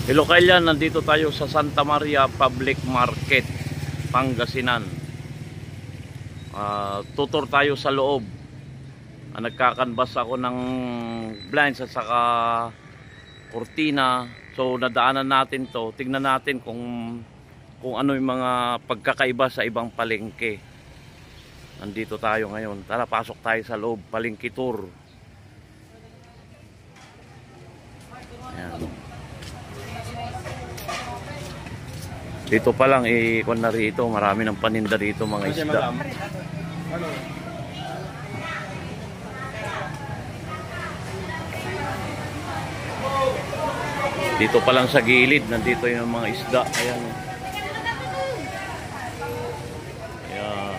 Hello kailan, nandito tayo sa Santa Maria Public Market, Pangasinan. Tutor tayo sa loob. Nagkakanbas ako ng blinds at saka kurtina. So nadaanan natin to. Tingnan natin kung ano yung mga pagkakaiba sa ibang palengke. Nandito tayo ngayon. Tara, pasok tayo sa loob. Palengke tour. Ayan. Dito pa lang ikon na rito, marami ng paninda dito mga isda. Dito pa lang sa gilid, nandito yung mga isda. Ayan. Ayan.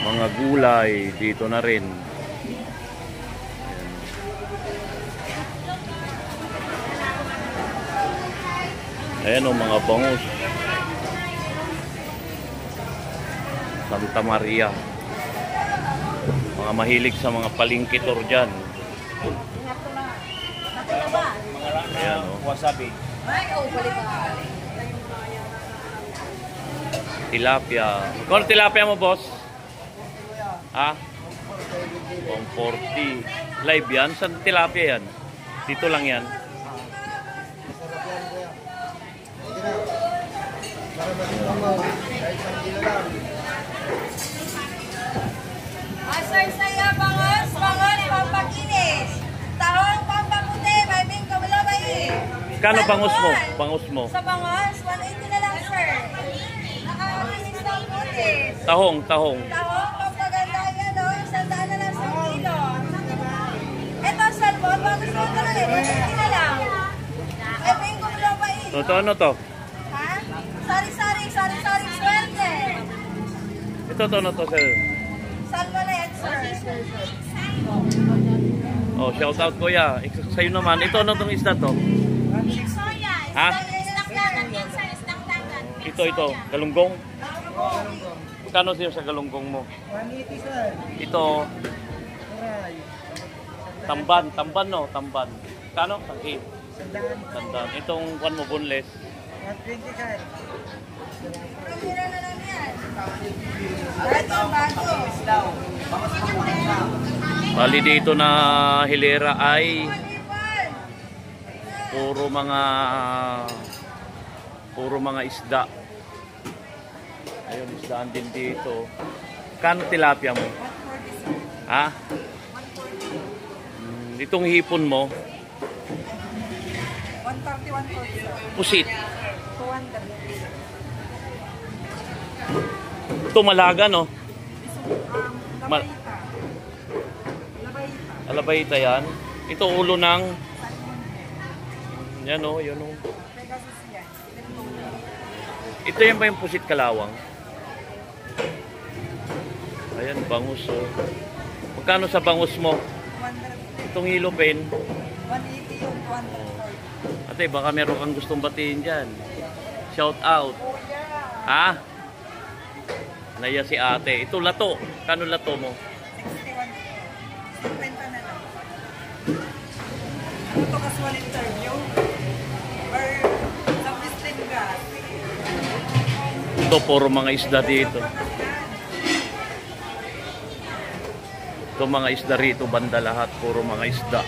Mga gulay dito na rin. Ayan o, mga bangus. Santa Maria. Mga mahilig sa mga palengke tour dyan. Ayan o. Wasabi. Tilapia. Kung tilapia mo, boss? Ha? 140. Live yan? Saan tilapia yan? Dito lang yan. Asay-saya, bangos, pampakinis. Tahong, pampaputi, may bingko, malabay. Kano bangus mo? Bangus mo? Sa bangos, 180 na lang, sir. Nakakinis ng putis. Tahong. Tahong, pampaganda yan, o. 100 na lang sa kilo. Ito, salmon, bagus mo ito lang, 180 na lang. May bingko, malabay. Ano to? Ha? Sari-sari, swerte. Ito to, sir. Salmonet, sir. Oh, shout out kuya. Sa'yo naman. Ito ano tong isda to? Soya. Ha? Isdang dagat yan, sir. Isdang dagat. Ito. Galunggong. Kano siya sa galunggong mo? 180, sir. Ito. Tamban no? Tamban. Kano? Tangki. Sandan. Itong kwan mo, boneless. 120, sir. Mura na lang yan. Bago. Bali dito na hilera ay puro mga isda. Ayun, isdaan din dito. Kano tilapia mo? Ha? Itong hipon mo? 130, 140. Pusit. 200. Ito malaga, no? Labayita. Alabayita yan. Ito ulo ng... Yan o, yun o. Ito yan ba yung pusit kalawang? Ayan, bangus o. Magkano sa bangus mo? 100. Itong hilopin. 180 yung 240. Ate, baka meron kang gustong batiin dyan. Shout out. Ha? Naya si ate. Ito lato. Kano lato mo? 61. 50 na lang. Ito casual interview. Or sa visiting gas. Ito, puro mga isda dito. Ito mga isda rito. Banda lahat. Puro mga isda.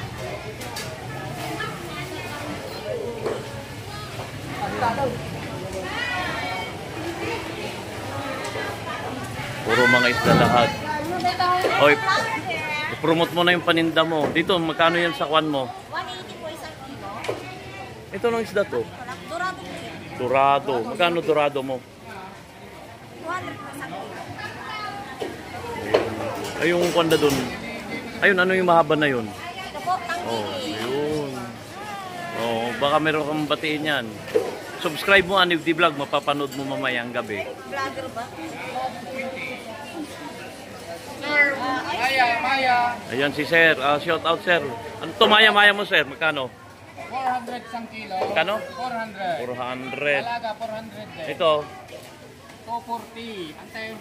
Puro mga isda lahat. Oy, i-promote mo na yung paninda mo. Dito, magkano yan sa kwan mo? 180 po isang kilo. Ito ng isda to. Dorado po yan. Dorado. Magkano dorado mo? 200 po isang kilo. Ay, yung kwanda dun. Ayun, ano yung mahaba na yun? Ito po, tangkili. Oh, yun. Oh, baka meron kang batiin yan. Subscribe mo, Anivdi Vlog. Mapapanood mo mamayang gabi. Vlogger ba? Maya. Ayan si Sir. Shout out, Sir. Ano to, maya mo, Sir? Magkano? 400 isang kilo. Magkano? 400. 400. Talaga, 400 din. Ito. 240. Ante,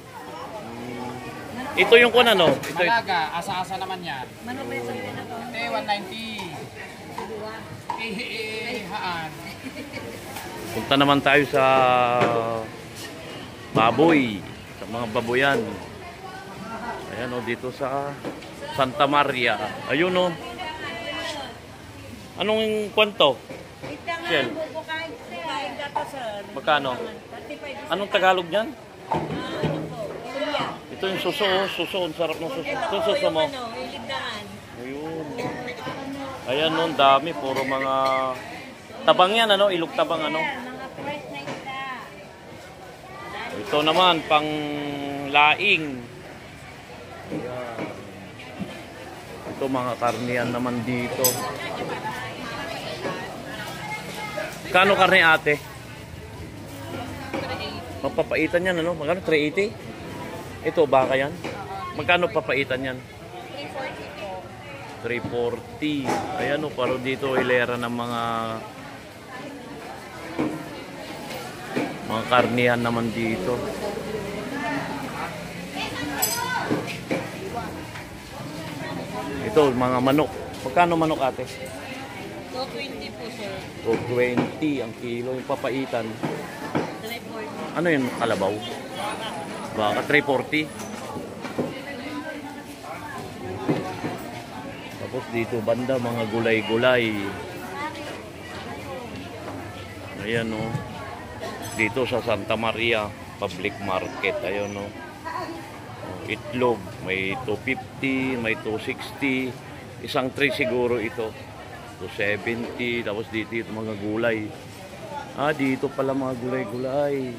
Ito yung kung ano? Ito, malaga, asa-asa naman yan. Mano ba yung sabihin na to? Ante, 190. ihaan. Punta naman tayo sa baboy, sa mga baboyan. Ayan o, dito sa Santa Maria. Ayun o. Anong kwento? Shell. Magkano? Anong Tagalog niyan? Ito yung suso, suso. Ang sarap ng suso. Ito yung suso mo. Ayun. Ayan nun, dami. Puro mga tabang yan, ano? Ilog tabang, ano? Ito naman, pang laing. Ayan. Ito, mga karniyan naman dito. Kano karne ate? Mapapaitan yan, ano? Magkano? 380? Ito, baka yan? Magkano papaitan yan? 340. Ayan o, paro dito hilera ng mga karnihan naman dito. Ito, mga manok. Magkano manok ate? 220 po, sir. 220 ang kilo. Yung papaitan. 340. Ano yun? Kalabaw? Baka 340. Tapos dito banda mga gulay-gulay. Ayan o. Dito sa Santa Maria Public Market. Ayan o. Itlog. May 250, may 260. Isang tray siguro ito. 270. Tapos dito ito mga gulay. Ah, dito pala mga gulay-gulay.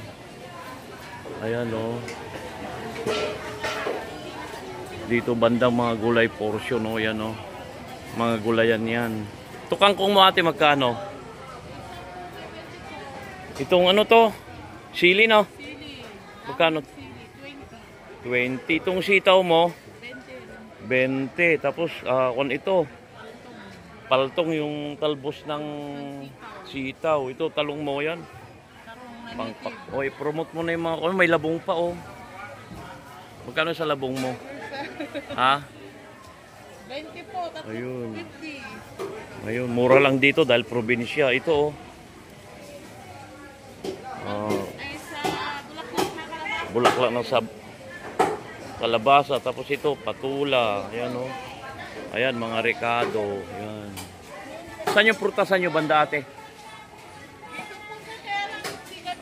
Ayan o. Dito bandang mga gulay portion o. Ayan o. Mga gulayan yan. Ito kangkong mo ate magkano? Itong ano to? Sili no? Magkano? 20. Itong sitaw mo? 20. Tapos kung ito paltong yung talbos ng sitaw. Ito talong mo yan. Pangpak. Oy, promote mo na yung mga may labong pa oh. Magkano sa labong mo? Ha? 20 po, tapos Ayun. 50. Ayun, mura lang dito dahil probinsya. Ito oh. Ay, sa Bulaklak na kalabasa. Bulaklak na sa kalabasa. Tapos ito, patula. Ayan oh. Ayan, mga rekado. Ayan. Saan yung prutasan nyo banda ate?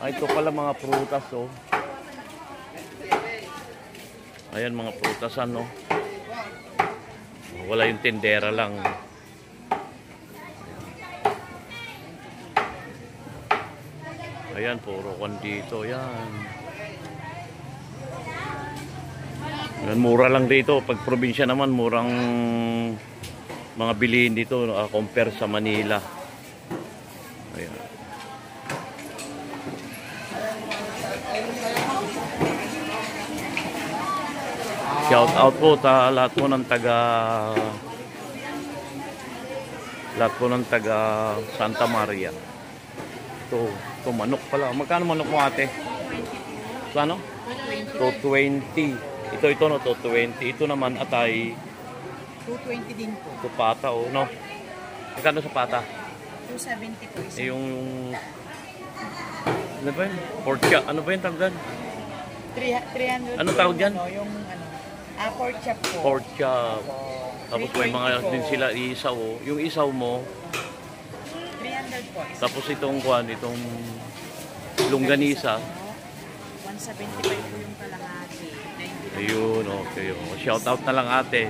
Ay, ito pala mga prutas oh. Ayan, mga prutasan oh. Wala yung tindera lang. Ayan, puro kon dito. Ayan. Ayan, mura lang dito. Pag probinsya naman, murang mga bilihin dito compare sa Manila. Ayan. Shout out po lahat po ng taga Santa Maria. Ito manok pala. Magkano manok mo ate? Ano? 220. Ito no, 220. Ito naman atay 220 din po. ito pata oh, no? Magkano sa pata? 270 po. Yung ano ba yun? Pork chop. Ano ba yung tawag? 300. Ano tawag yan? Yung pork chop po. Pork chop. Tapos may mga din sila isaw oh. Yung isaw mo 300 po. tapos itong itong longganisa. 175 po yung kalahati. Ayun, okay. Oh. Shout out na lang ate.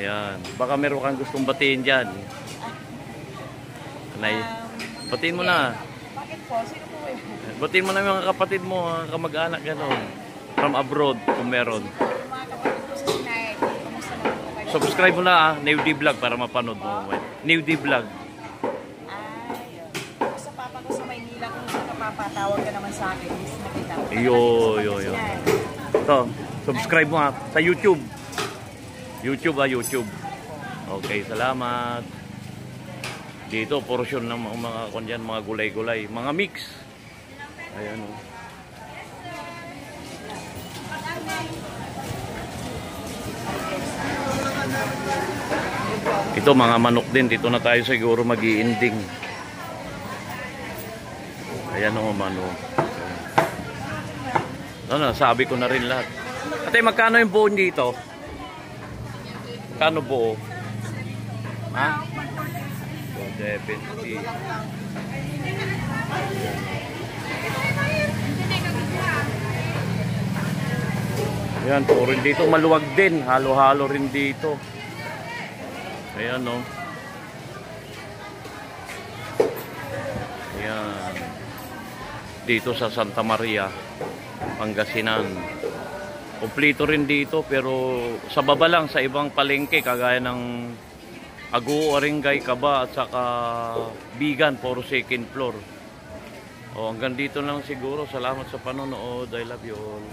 Ayan. Baka meron kang gustong batiin dyan. Anay, batiin mo na. Bakit po? Sino po yun? Batiin mo na yung mga kapatid mo, mga kamag-anak, gano'n. From abroad, kung meron. Mga kapatid po sa Sinay. Kumusta naman po kayo? Subscribe mo na New D Vlog para mapanood mo. New D Vlog. Sa papa ko sa Maynila, kung saan ka papatawag ka naman sa akin. Miss na kita. Yo. Ito, subscribe mo sa YouTube. YouTube. Okay, salamat. Dito, portion ng mga gulay-gulay. Mga mix. Ayan o. Ito mga manok din. Dito na tayo siguro mag-i-ending. Ayan o manok. Ano, sabi ko na rin lahat. Ate, magkano yung buo dito? Magkano buo? Ha? 270. Ayan, puro rin dito. Maluwag din. Halo-halo rin dito. Ayan o. Ayan. Dito sa Santa Maria, Pangasinan. Kompleto rin dito pero sa baba lang sa ibang palengke kagaya ng Aguo, Aringay, Kaba at saka Bigan, puro second floor. O hanggang dito lang siguro. Salamat sa panonood. I love you all.